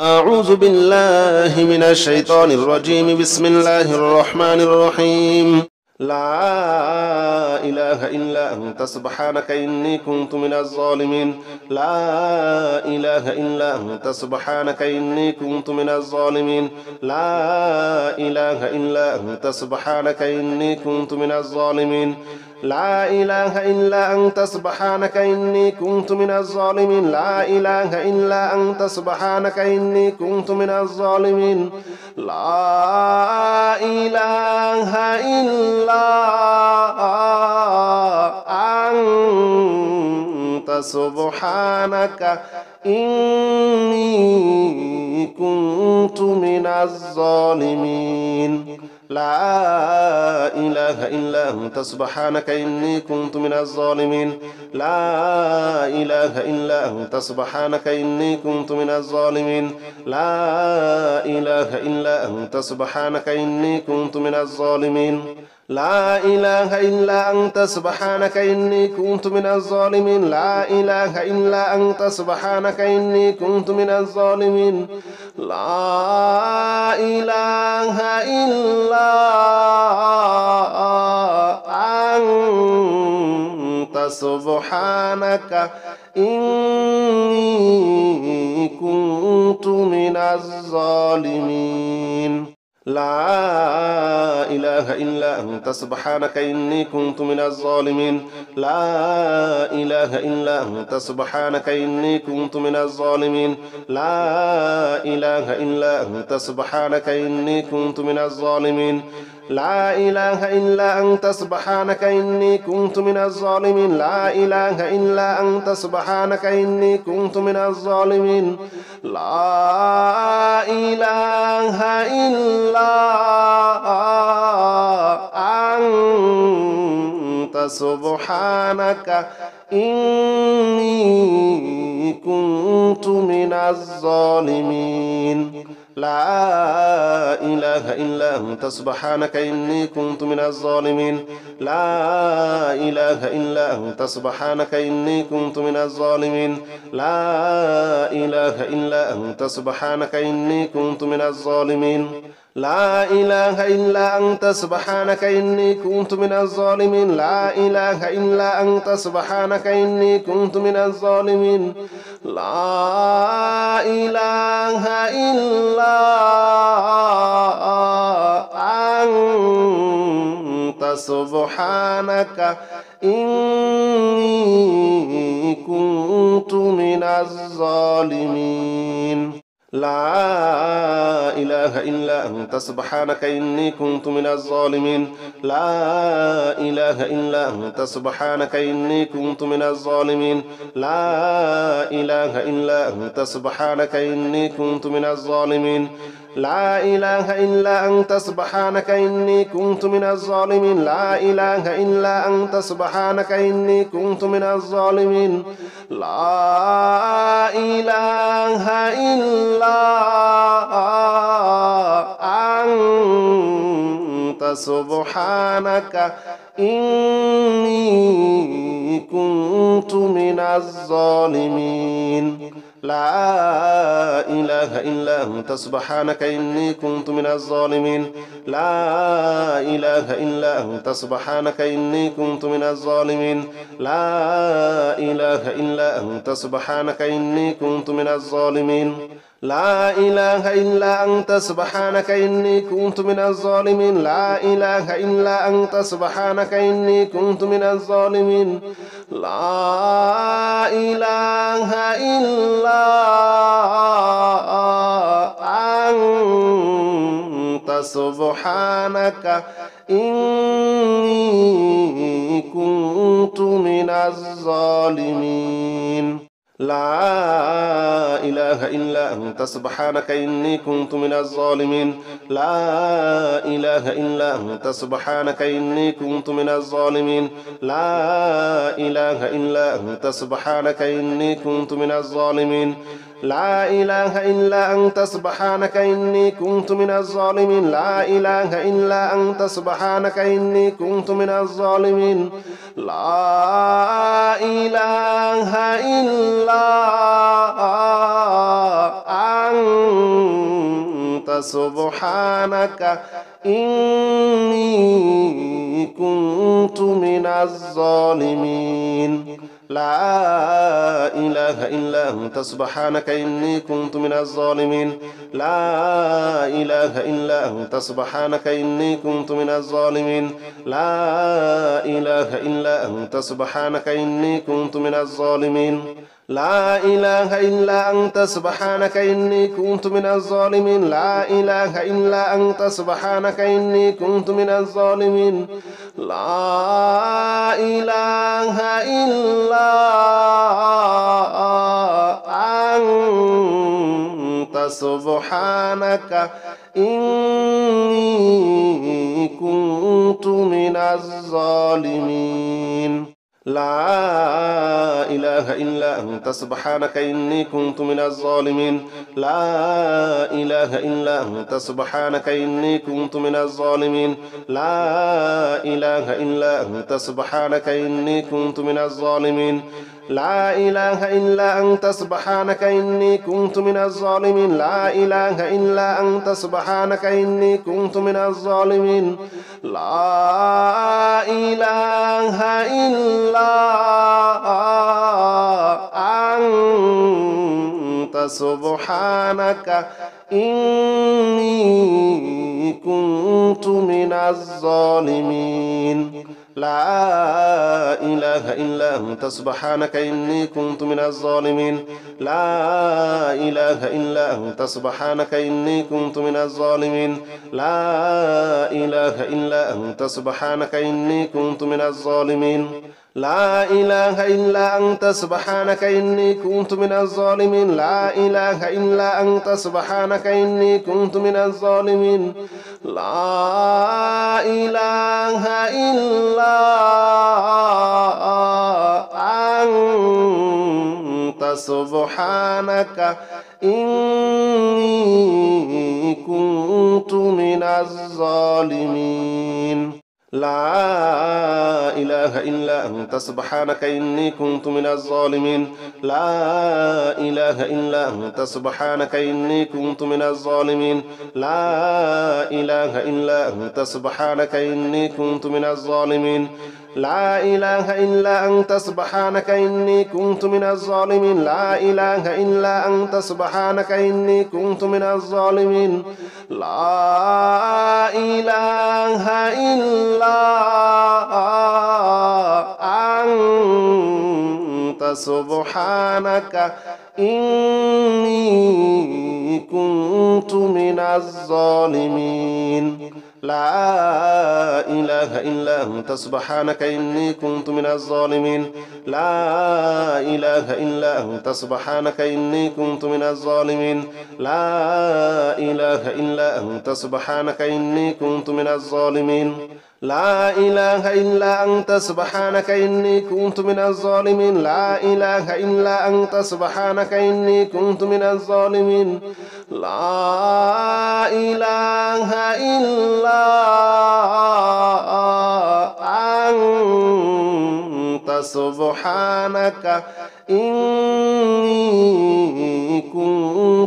أعوذ بالله من الشيطان الرجيم. بسم الله الرحمن الرحيم. لا إله إلا أنت سبحانك إني كنت من الظالمين. لا إله إلا أنت سبحانك إني كنت من الظالمين. لا إله إلا أنت سبحانك إني كنت من الظالمين. لا إله إلا أنت سبحانك إني كنت من الظالمين. لا إله إلا أنت سبحانك إني كنت من الظالمين. لا إله إلا أنت سبحانك إني كنت من الظالمين. لا إله إلا أنت سبحانك إني كنت من الظالمين. لا إله إلا أنت سبحانك إني كنت من الظالمين. لا إله إلا أنت سبحانك إني كنت من الظالمين. لا إله إلا أنت سبحانك إني كنت من الظالمين. لا إله إلا أنت سبحانك إني كنت من الظالمين. لا إله إلا أنت سبحانك إني كنت من الظالمين. لا إله إلا أنت سبحانك إني كنت من الظالمين. لا إله إلا أنت سبحانك إني كنت من الظالمين. لا إله إلا أنت سبحانك إني كنت من الظالمين. لا إله إلا أنت سبحانك إني كنت من الظالمين. لا إله إلا أنت سبحانك إني كنت من الظالمين. لا إله إلا أنت سبحانك إني كنت من الظالمين. لا إله إلا أنت سبحانك إني كنت من الظالمين. لا إله إلا أنت سبحانك إني كنت من الظالمين. لا إله إلا أنت سبحانك إني كنت من الظالمين. لا إله إلا أنت سبحانك إني كنت من الظالمين. لا إله إلا أنت سبحانك إني كنت من الظالمين. لا إله إلا أنت سبحانك إني كنت من الظالمين. لا إله إلا أنت سبحانك إني كنت من الظالمين. لا إله إلا أنت سبحانك إني كنت من الظالمين. لا إله إلا أنت سبحانك إني كنت من الظالمين. لا إله إلا أنت سبحانك إني كنت من الظالمين. لا إله إلا أنت سبحانك إني كنت من الظالمين. لا إله إلا أنت سبحانك إني كنت من الظالمين. لا إله إلا أنت سبحانك إني كنت من الظالمين. لا إله إلا أنت سبحانك إني كنت من الظالمين. لا إله إلا أنت سبحانك إني كنت من الظالمين. لا إله إلا أنت سبحانك إني كنت من الظالمين. لا إله إلا أنت سبحانك إني كنت من الظالمين. لا إله إلا أنت سبحانك إني كنت من الظالمين. لا إله إلا أنت سبحانك إني كنت من الظالمين. لا إله إلا أنت سبحانك إني كنت من الظالمين. لا إله إلا أنت سبحانك إني كنت من الظالمين. لا إله إلا أنت سبحانك إني كنت من الظالمين. لا إله إلا أنت سبحانك إني كنت من الظالمين. لا إله إلا أنت سبحانك إني كنت من الظالمين لا إله إلا أنت سبحانك إني كنت من الظالمين لا إله إلا أنت سبحانك إني كنت من الظالمين لا إله إلا أنت سبحانك إني كنت من الظالمين لا إله إلا أنت سبحانك إني كنت من الظالمين لا إله إلا أنت سبحانك إني كنت من الظالمين لا إله إلا أنت سبحانك إني كنت من الظالمين لا إله إلا أنت سبحانك إني كنت من الظالمين لا إله إلا أنت سبحانك إني كنت من الظالمين لا إله إلا أنت سبحانك إني كنت من الظالمين لا إله إلا أنت سبحانك إني كنت من الظالمين لا إله إلا أنت سبحانك إني كنت من الظالمين لا إله إلا أنت سبحانك إني كنت من الظالمين لا إله إلا أنت سبحانك إني كنت من الظالمين لا إله إلا أنت سبحانك إني كنت من الظالمين لا إله إلا أنت سبحانك إني كنت من الظالمين لا إله إلا أنت سبحانك إني كنت من الظالمين لا إله إلا أنت سبحانك إني كنت من الظالمين لا إله إلا أنت سبحانك إني كنت من الظالمين لا إله إلا أنت سبحانك إني كنت من الظالمين لا إله إلا أنت سبحانك إني كنت من الظالمين لا إله إلا أنت سبحانك إني كنت من الظالمين لا إله إلا أنت سبحانك إني كنت من الظالمين لا إله إلا أنت سبحانك إني كنت من الظالمين لا إله إلا أنت سبحانك إني كنت من الظالمين لا إله إلا أنت سبحانك إني كنت من الظالمين لا إله إلا أنت سبحانك إني كنت من الظالمين لا إله إلا أنت سبحانك إني كنت من الظالمين لا إله إلا أنت سبحانك إني كنت من الظالمين لا إله إلا أنت سبحانك إني كنت من الظالمين لا إله إلا أنت سبحانك إني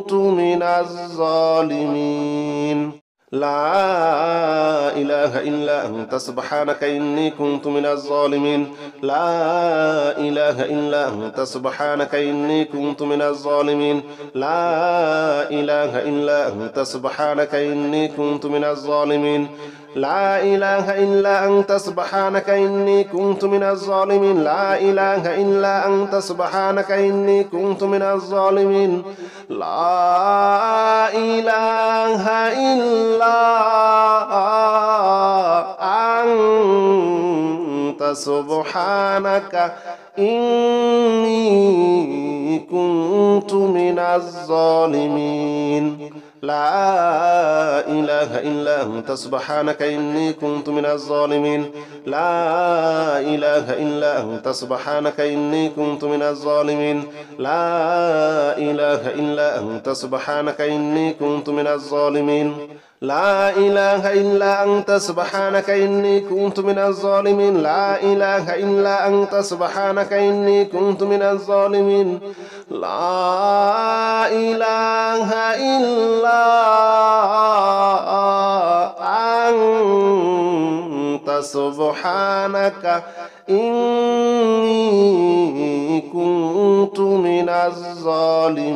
كنت من الظالمين لا إله إلا أنت سبحانك إني كنت من الظالمين لا إله إلا أنت سبحانك إني كنت من الظالمين لا إله إلا أنت سبحانك إني كنت من الظالمين لا إله إلا أنت سبحانك إني كنت من الظالمين لا إله إلا أنت سبحانك إني كنت من الظالمين لا إله إلا أنت سبحانك إني كنت من الظالمين لا إله إلا أنت سبحانك إني كنت من الظالمين لا إله إلا أنت سبحانك إني كنت من الظالمين لا إله إلا أنت سبحانك إني كنت من الظالمين لا إله إلا أنت سبحانك إني كنت من الظالمين لا إله إلا أنت سبحانك إني كنت من الظالمين لا إله إلا أنت سبحانك إني كنت من الظالمين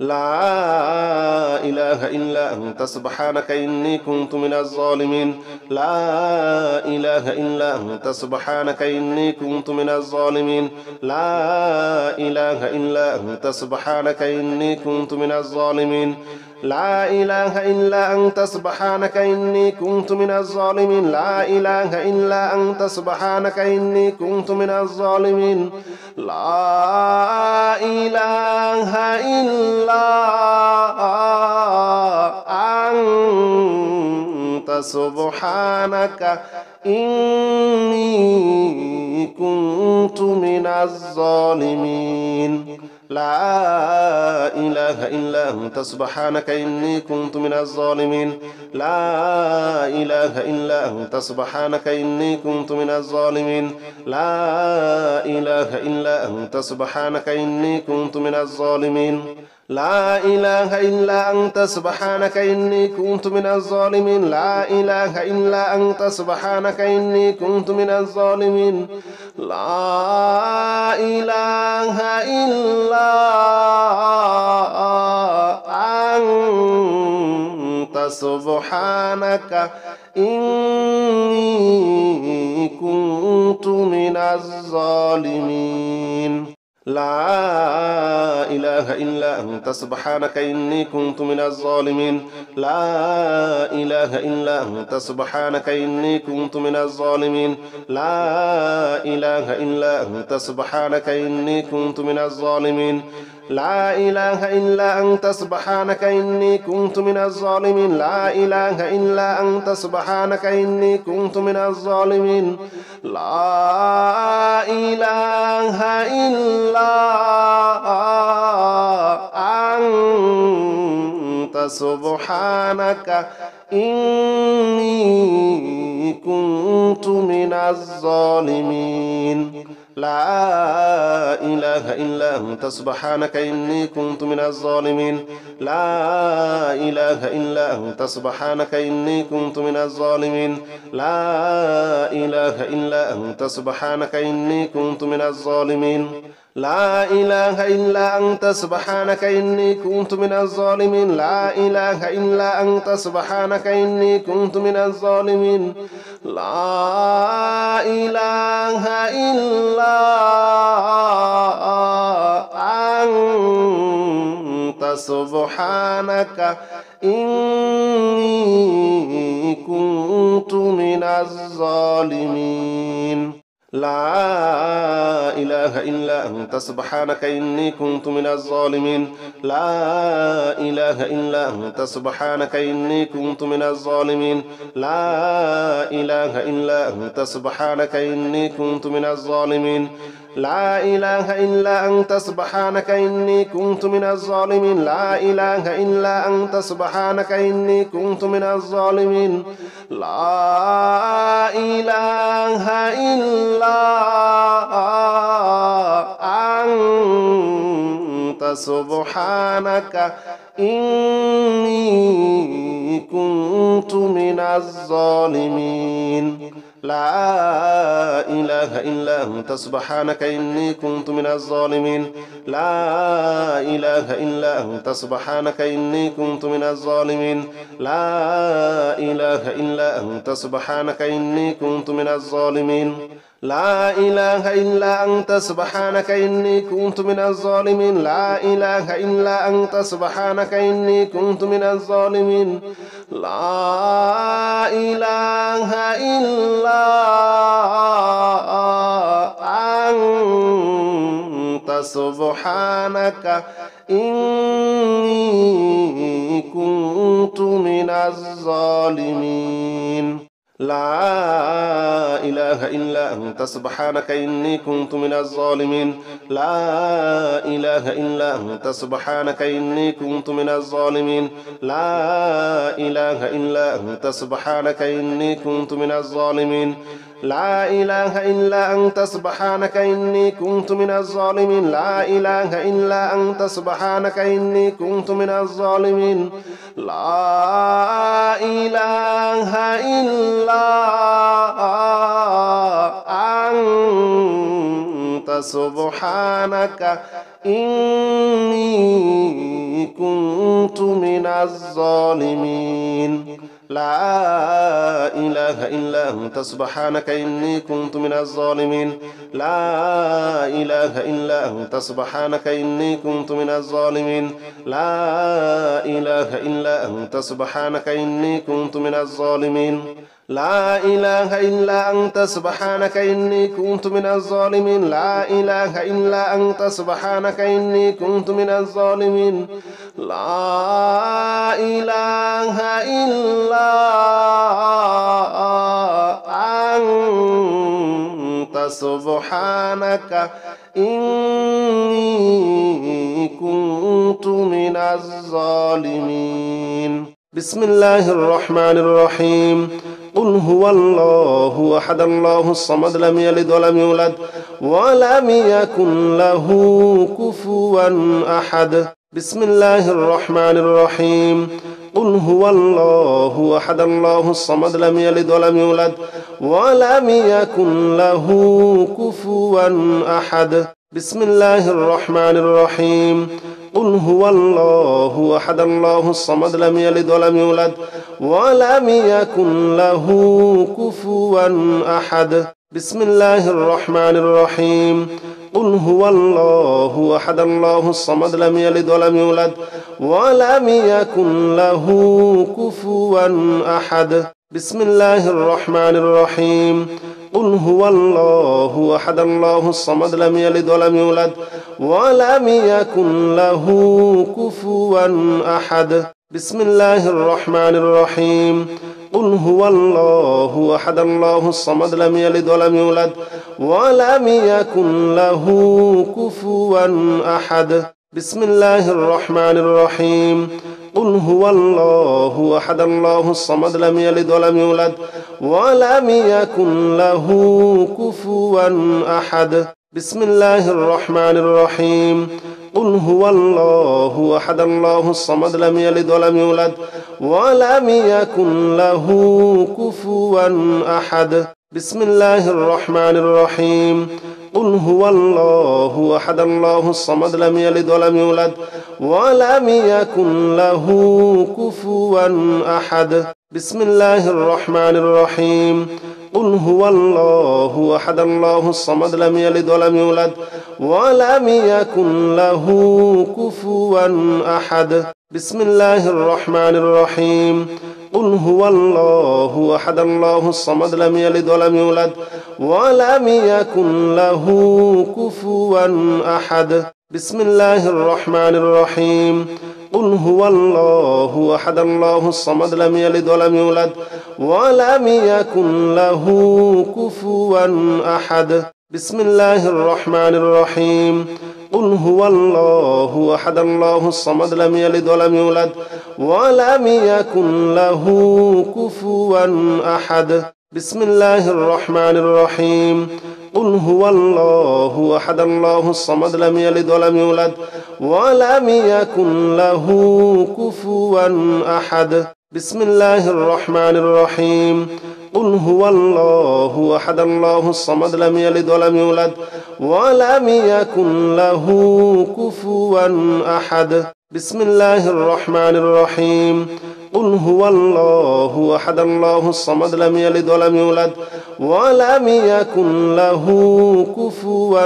لا إله إلا أنت سبحانك إني كنت من الظالمين لا إله إلا أنت سبحانك إني كنت من الظالمين لا إله إلا أنت سبحانك إني كنت من الظالمين لا إله إلا أنت سبحانك إني كنت من الظالمين لا إله إلا أنت سبحانك إني كنت من الظالمين لا إله إلا أنت سبحانك إني كنت من الظالمين لا إله إلا أنت سبحانك إني كنت من الظالمين لا إله إلا أنت سبحانك إني كنت من الظالمين لا إله إلا أنت سبحانك إني كنت من الظالمين لا إله إلا أنت سبحانك إني كنت من الظالمين لا إله إلا أنت سبحانك إني كنت من الظالمين لا إله إلا أنت سبحانك إني كنت من الظالمين لا إله إلا أنت سبحانك إني كنت من الظالمين لا إله إلا أنت سبحانك إني كنت من الظالمين لا إله إلا أنت سبحانك إني كنت من الظالمين لا إله إلا أنت سبحانك إني كنت من الظالمين لا إله إلا أنت سبحانك إني كنت من الظالمين لا إله إلا أنت سبحانك إني كنت من الظالمين لا إله إلا أنت سبحانك إني كنت من الظالمين لا إله إلا أنت سبحانك إني كنت من الظالمين لا إله إلا أنت سبحانك إني كنت من الظالمين لا إله إلا أنت سبحانك إني كنت من الظالمين لا إله إلا أنت سبحانك إني كنت من الظالمين لا إله إلا أنت سبحانك إني كنت من الظالمين لا إله إلا أنت سبحانك إني كنت من الظالمين لا إله إلا أنت سبحانك إني كنت من الظالمين لا إله إلا أنت سبحانك إني كنت من الظالمين لا إله إلا أنت سبحانك إني كنت من الظالمين لا إله إلا أنت سبحانك إني كنت من الظالمين لا إله إلا أنت سبحانك إني كنت من الظالمين لا إله إلا أنت سبحانك إني كنت من الظالمين لا إله إلا أنت سبحانك إني كنت من الظالمين لا إله إلا أنت سبحانك إني كنت من الظالمين لا إله إلا أنت سبحانك إني كنت من الظالمين لا إله إلا أنت سبحانك إني كنت من الظالمين لا إله إلا أنت سبحانك إني كنت من الظالمين لا إله إلا أنت أنت سبحانك إني كنت من الظالمين لا إله إلا أنت سبحانك إني كنت من الظالمين لا إله إلا أنت سبحانك إني كنت من الظالمين لا إله إلا أنت سبحانك إني كنت من الظالمين لا إله إلا أنت سبحانك إني كنت من الظالمين لا إله إلا أنت سبحانك إني كنت من الظالمين لا إله إلا أنت سبحانك إني كنت من الظالمين لا إله إلا أنت سبحانك إني كنت من الظالمين لا إله إلا أنت سبحانك إني كنت من الظالمين لا إله إلا أنت سبحانك إني كنت من الظالمين لا إله إلا أنت سبحانك إني كنت من الظالمين لا إله إلا أنت سبحانك إني كنت من الظالمين بسم الله الرحمن الرحيم قل هو الله أحد الله الصمد لم يلد ولم يولد ولم يكن له كفوا أحد بسم الله الرحمن الرحيم قل هو الله أحد الله الصمد لم يلد ولم يولد ولم يكن له كفوا أحد بسم الله الرحمن الرحيم قل هو الله أحد الله الصمد لم يلد ولم يولد ولم يكن له كفوا أحد بسم الله الرحمن الرحيم قل هو الله أحد الله الصمد لم يلد ولم يولد ولم يكن له كفوا أحد بسم الله الرحمن الرحيم قل هو الله أحد الله الصمد لم يلد ولم يولد ولم يكن له كفوا أحد بسم الله الرحمن الرحيم قل هو الله أحد الله الصمد لم يلد ولم يولد ولم يكن له كفوا أحد بسم الله الرحمن الرحيم قل هو الله أحد الله الصمد لم يلد ولم يولد ولم يكن له كفوا أحد بسم الله الرحمن الرحيم قل هو الله أحد الله الصمد لم يلد ولم يولد ولم يكن له كفوا أحد بسم الله الرحمن الرحيم قل هو الله أحد الله الصمد لم يلد ولم يولد ولم يكن له كفوا أحد بسم الله الرحمن الرحيم قل هو الله أحد الله الصمد لم يلد ولم يولد ولم يكن له كفوا أحد بسم الله الرحمن الرحيم قل هو الله أحد الله الصمد لم يلد ولم يولد ولم يكن له كفوا أحد بسم الله الرحمن الرحيم قل هو الله أحد الله الصمد لم يلد ولم يولد ولم يكن له كفوا أحد بسم الله الرحمن الرحيم قل هو الله أحد الله الصمد لم يلد ولم يولد ولم يكن له كفوا أحد بسم الله الرحمن الرحيم قل هو الله أحد الله الصمد لم يلد ولم يولد ولم يكن له كفوا أحد بسم الله الرحمن الرحيم قل هو الله أحد الله الصمد لم يلد ولم يولد ولم يكن له كفوا أحد بسم الله الرحمن الرحيم قل هو الله أحد الله الصمد لم يلد ولم يولد ولم يكن له كفوا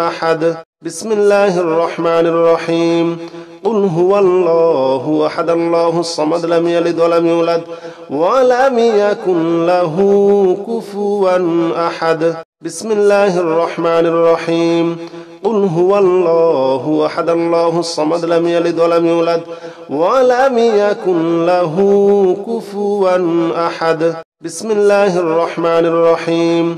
أحد بسم الله الرحمن الرحيم قل هو الله أحد الله الصمد لم يلد ولم يولد ولم يكن له كفوا أحد بسم الله الرحمن الرحيم قل هو الله أحد الله الصمد لم يلد ولم يولد ولم يكن له كفوا أحد بسم الله الرحمن الرحيم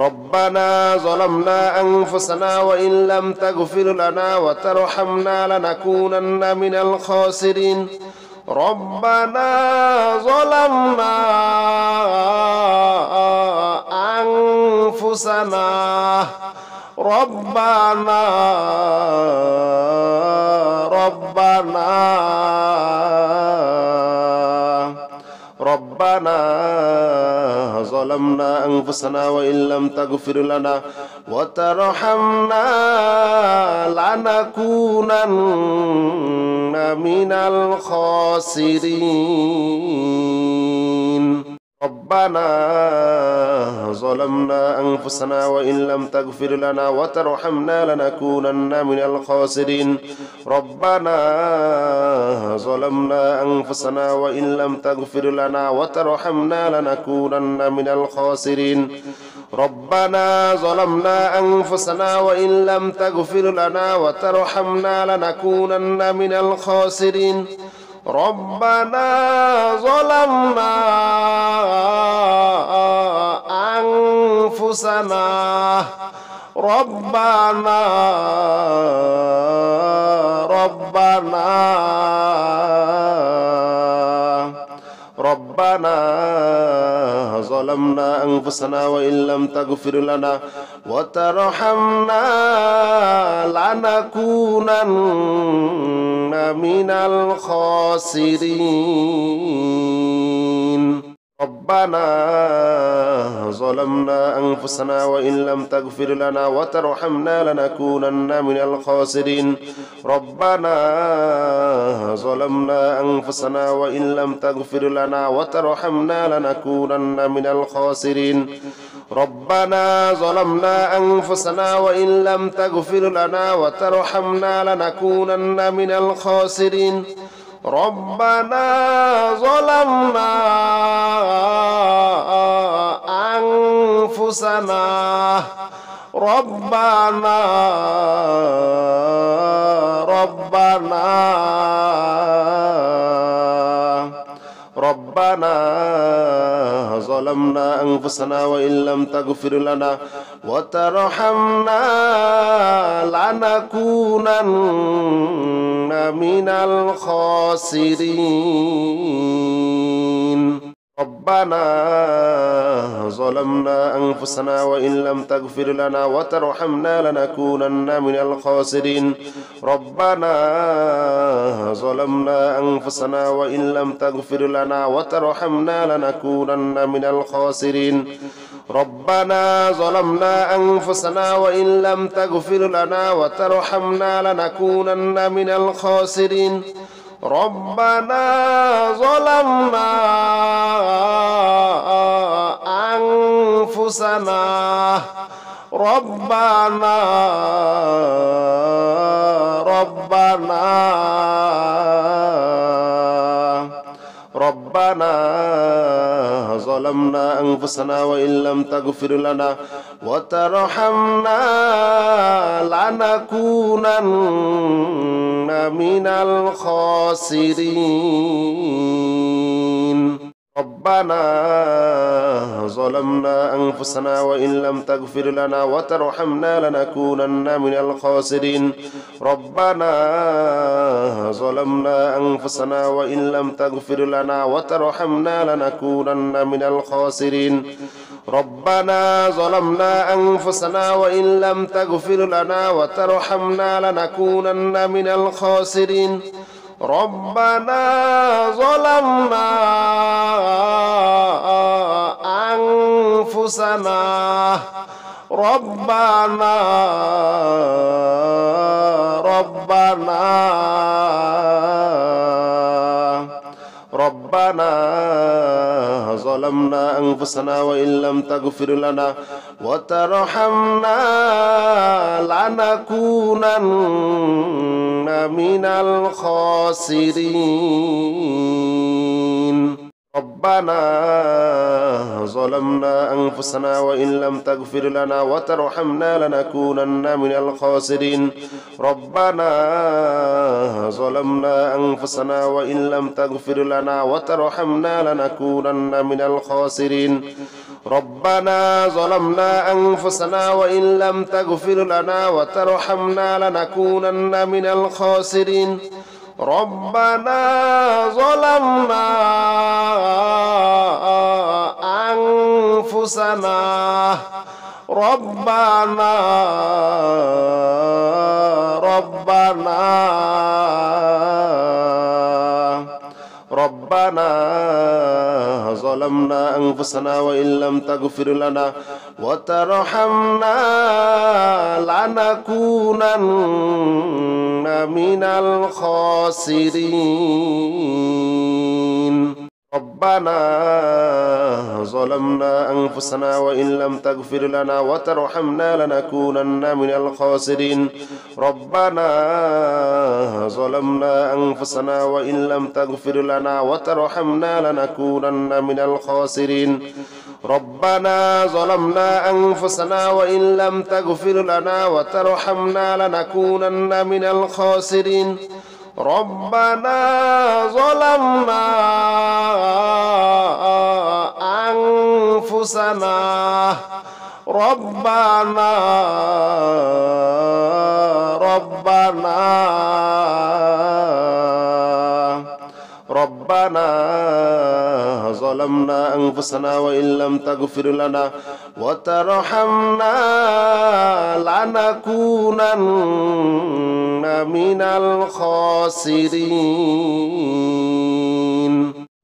ربنا ظلمنا أنفسنا وإن لم تغفر لنا وترحمنا لنكونن من الخاسرين ربنا ظلمنا أنفسنا ربنا ظلمنا أنفسنا وإن لم تغفر لنا وترحمنا لنكونن من الخاسرين ربنا ظلمنا أنفسنا وإن لم تغفر لنا وترحمنا لنكونن من الخاسرين ربنا ظلمنا أنفسنا وإن لم تغفر لنا وترحمنا لنكونن من الخاسرين ربنا ظلمنا أنفسنا وإن لم تغفر لنا وترحمنا لنكونن من الخاسرين ربنا ظلمنا أنفسنا ربنا ظلمنا أنفسنا وإن لم تغفر لنا وترحمنا لنكونن من الخاسرين ربنا ظلمنا أنفسنا وإن لم تغفر لنا وترحمنا لنكونن من الخاسرين ربنا ظلمنا أنفسنا وإن لم تغفر لنا وترحمنا لنكونن من الخاسرين ربنا ظلمنا أنفسنا وإن لم تغفر لنا وترحمنا لنكونن من الخاسرين ربنا ظلمنا أنفسنا ربنا ظلمنا أنفسنا وإن لم تغفر لنا وترحمنا لنكونن من الخاسرين ربنا ظلمنا أنفسنا وإن لم تغفر لنا وترحمنا لنكونن من الخاسرين ربنا ظلمنا أنفسنا وإن لم تغفر لنا وترحمنا لنكونن من الخاسرين ربنا ظلمنا أنفسنا وإن لم تغفر لنا وترحمنا لنكونن من الخاسرين ربنا ظلمنا أنفسنا ربنا ظلمنا أنفسنا وإن لم تغفر لنا وترحمنا لنكونن من الخاسرين ربنا ظلمنا أنفسنا وإن لم تغفر لنا وترحمنا لنكونن من الخاسرين ربنا ظلمنا أنفسنا وإن لم تغفر لنا وترحمنا لنكونن من الخاسرين ربنا ظلمنا أنفسنا وإن لم تغفر لنا وترحمنا لنكونن من الخاسرين ربنا ظلمنا أنفسنا ربنا ظلمنا أنفسنا وإن لم تغفر لنا وترحمنا لنكونن من الخاسرين ربنا ظلمنا أنفسنا وإن لم تغفر لنا وترحمنا لنكونن من الخاسرين ربنا ظلمنا أنفسنا وإن لم تغفر لنا وترحمنا لنكونن من الخاسرين ربنا ظلمنا أنفسنا وإن لم تغفر لنا وترحمنا لنكونن من الخاسرين ربنا ظلمنا أنفسنا ربنا ظلمنا أنفسنا وإن لم تغفر لنا وترحمنا لنكونن من الخاسرين ربنا ظلمنا أنفسنا وإن لم تغفر لنا وترحمنا لنكونن من الخاسرين ربنا ظلمنا أنفسنا وإن لم تغفر لنا وترحمنا لنكونن من الخاسرين ربنا ظلمنا أنفسنا وإن لم تغفر لنا وترحمنا لنكونن من الخاسرين ربنا ظلمنا أنفسنا ربنا ظلمنا أنفسنا وإن لم تغفر لنا وترحمنا لنكونن من الخاسرين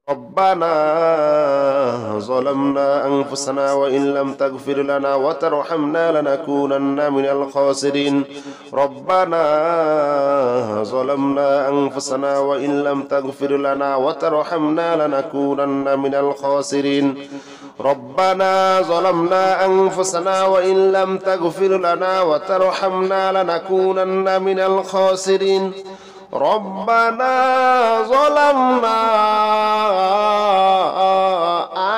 ربنا ظلمنا أنفسنا وإن لم تغفر لنا وترحمنا لنكونن من الخاسرين ربنا ظلمنا أنفسنا وإن لم تغفر لنا وترحمنا لنكونن من الخاسرين ربنا ظلمنا أنفسنا وإن لم تغفر لنا وترحمنا لنكونن من الخاسرين ربنا ظلمنا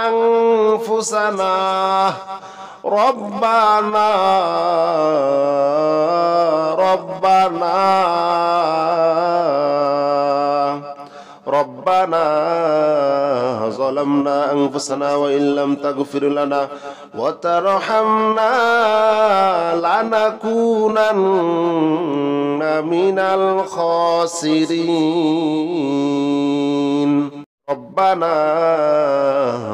أنفسنا ربنا ظلمنا أنفسنا وإن لم تغفر لنا وترحمنا لنكونن من الخاسرين ربنا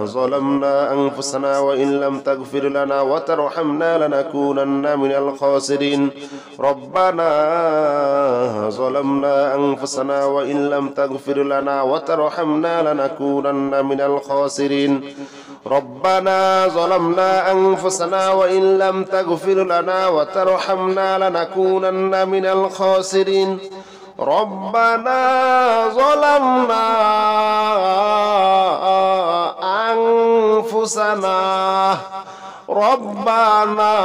ظلمنا أنفسنا وإن لم تغفر لنا وترحمنا لنكونن من الخاسرين ربنا ظلمنا أنفسنا وإن لم تغفر لنا وترحمنا لنكونن من الخاسرين ربنا ظلمنا أنفسنا وإن لم تغفر لنا وترحمنا لنكونن من الخاسرين ربنا ظلمنا أنفسنا ربنا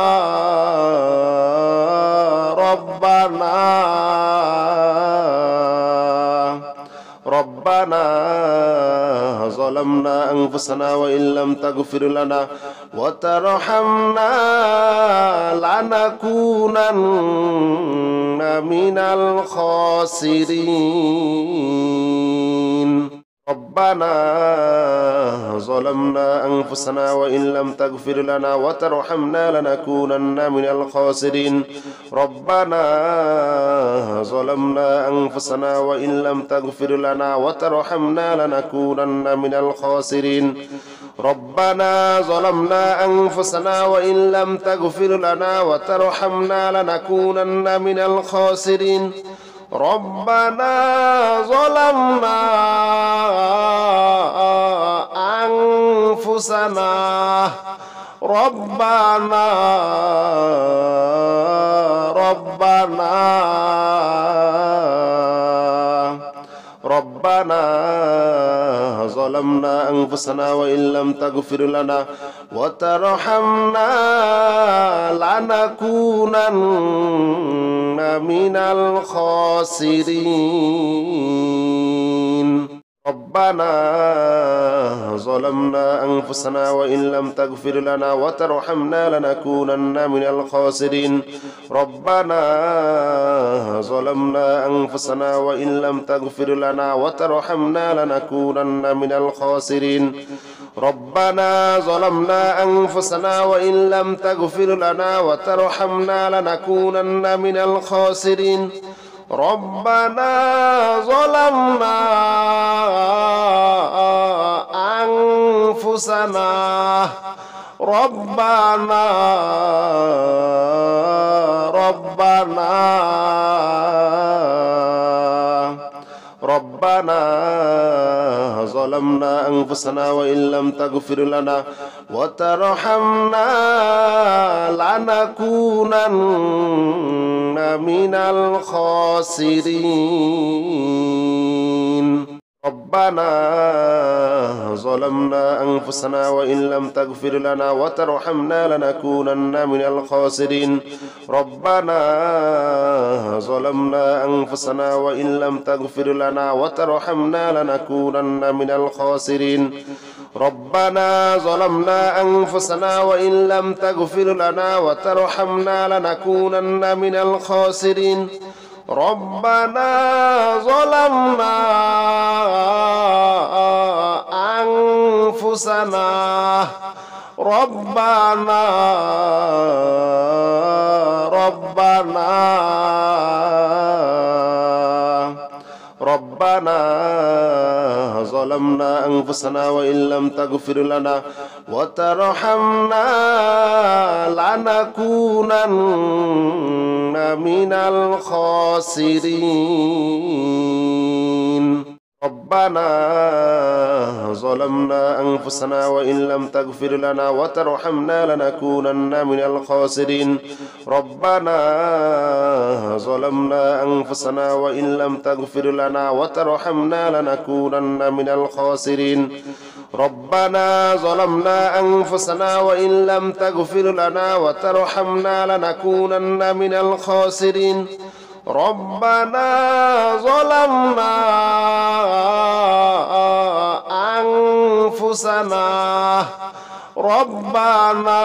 ظلمنا أنفسنا وإن لم تغفر لنا وترحمنا لنكونن من الخاسرين ربنا ظلمنا أنفسنا وإن لم تغفر لنا وترحمنا لنكونن من الخاسرين ربنا ظلمنا أنفسنا وإن لم تغفر لنا وترحمنا لنكونن من الخاسرين ربنا ظلمنا أنفسنا وإن لم تغفر لنا وترحمنا لنكونن من الخاسرين ربنا ظلمنا أنفسنا ربنا ظلمنا أنفسنا وإن لم تغفر لنا وترحمنا لنكونن من الخاسرين ربنا ظلمنا أنفسنا وإن لم تغفر لنا وترحمنا لنكونن من الخاسرين ربنا ظلمنا أنفسنا وإن لم تغفر لنا وترحمنا لنكونن من الخاسرين ربنا ظلمنا أنفسنا وإن لم تغفر لنا وترحمنا لنكونن من الخاسرين ربنا ظلمنا أنفسنا ربنا ظلمنا أنفسنا وإن لم تغفر لنا وترحمنا لنكونن من الخاسرين ربنا ظلمنا أنفسنا وإن لم تغفر لنا وترحمنا لنكونن من الخاسرين ربنا ظلمنا أنفسنا وإن لم تغفر لنا وترحمنا لنكونن من الخاسرين ربنا ظلمنا أنفسنا وإن لم تغفر لنا وترحمنا لنكونن من الخاسرين ربنا ظلمنا أنفسنا ربنا ظلمنا أنفسنا وإن لم تغفر لنا وترحمنا لنكونن من الخاسرين ربنا ظلمنا أنفسنا وإن لم تغفر لنا وترحمنا لنكونن من الخاسرين ربنا ظلمنا أنفسنا وإن لم تغفر لنا وترحمنا لنكونن من الخاسرين ربنا ظلمنا أنفسنا وإن لم تغفر لنا وترحمنا لنكونن من الخاسرين ربنا ظلمنا أنفسنا ربنا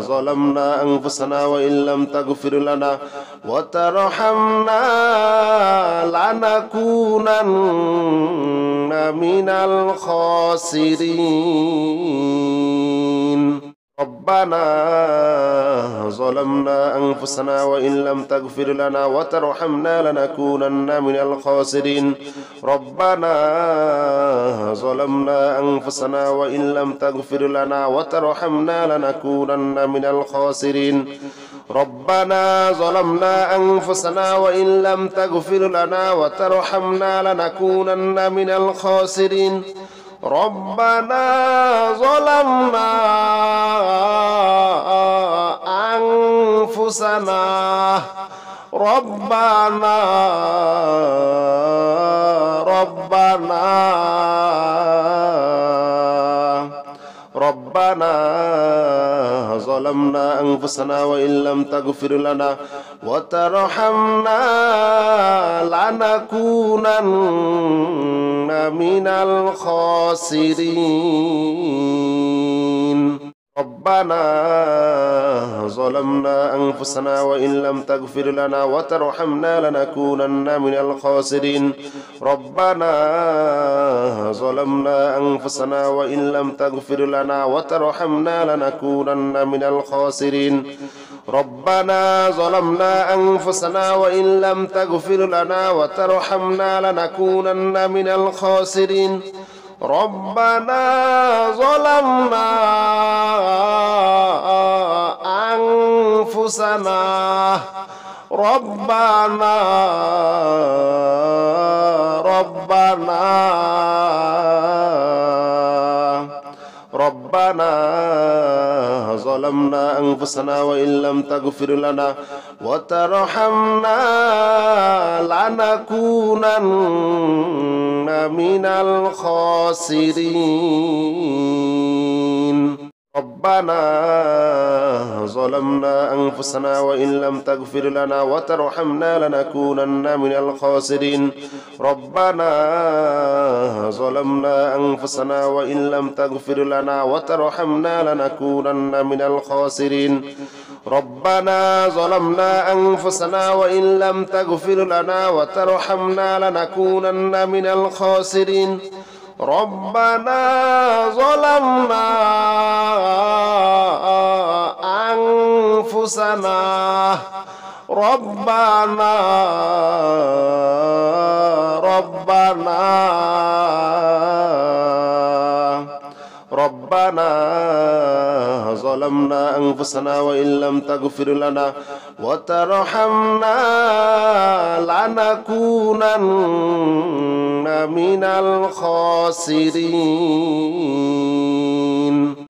ظلمنا أنفسنا وإن لم تغفر لنا وترحمنا لنكونن من الخاسرين ربنا ظلمنا أنفسنا وإن لم تغفر لنا وترحمنا لنكونن من الخاسرين ربنا ظلمنا أنفسنا وإن لم تغفر لنا وترحمنا لنكونن من الخاسرين ربنا ظلمنا أنفسنا وإن لم تغفر لنا وترحمنا لنكونن من الخاسرين ربنا ظلمنا أنفسنا ربنا ظلمنا أنفسنا وإن لم تغفر لنا وترحمنا لنكونن من الخاسرين ربنا ظلمنا أنفسنا وإن لم تغفر لنا وترحمنا لنكونن من الخاسرين ربنا ظلمنا أنفسنا وإن لم تغفر لنا وترحمنا لنكونن من الخاسرين ربنا ظلمنا أنفسنا وإن لم تغفر لنا وترحمنا لنكونن من الخاسرين ربنا ظلمنا أنفسنا ربنا ظلمنا أنفسنا وإن لم تغفر لنا وترحمنا لنكونن من الخاسرين ربنا ظلمنا أنفسنا وإن لم تغفر لنا وترحمنا لنكونن من الخاسرين ربنا ظلمنا أنفسنا وإن لم تغفر لنا وترحمنا لنكونن من الخاسرين ربنا ظلمنا أنفسنا وإن لم تغفر لنا وترحمنا لنكونن من الخاسرين ربنا ظلمنا أنفسنا ربنا ظلمنا أنفسنا وإن لم تغفر لنا وترحمنا لنكونن من الخاسرين.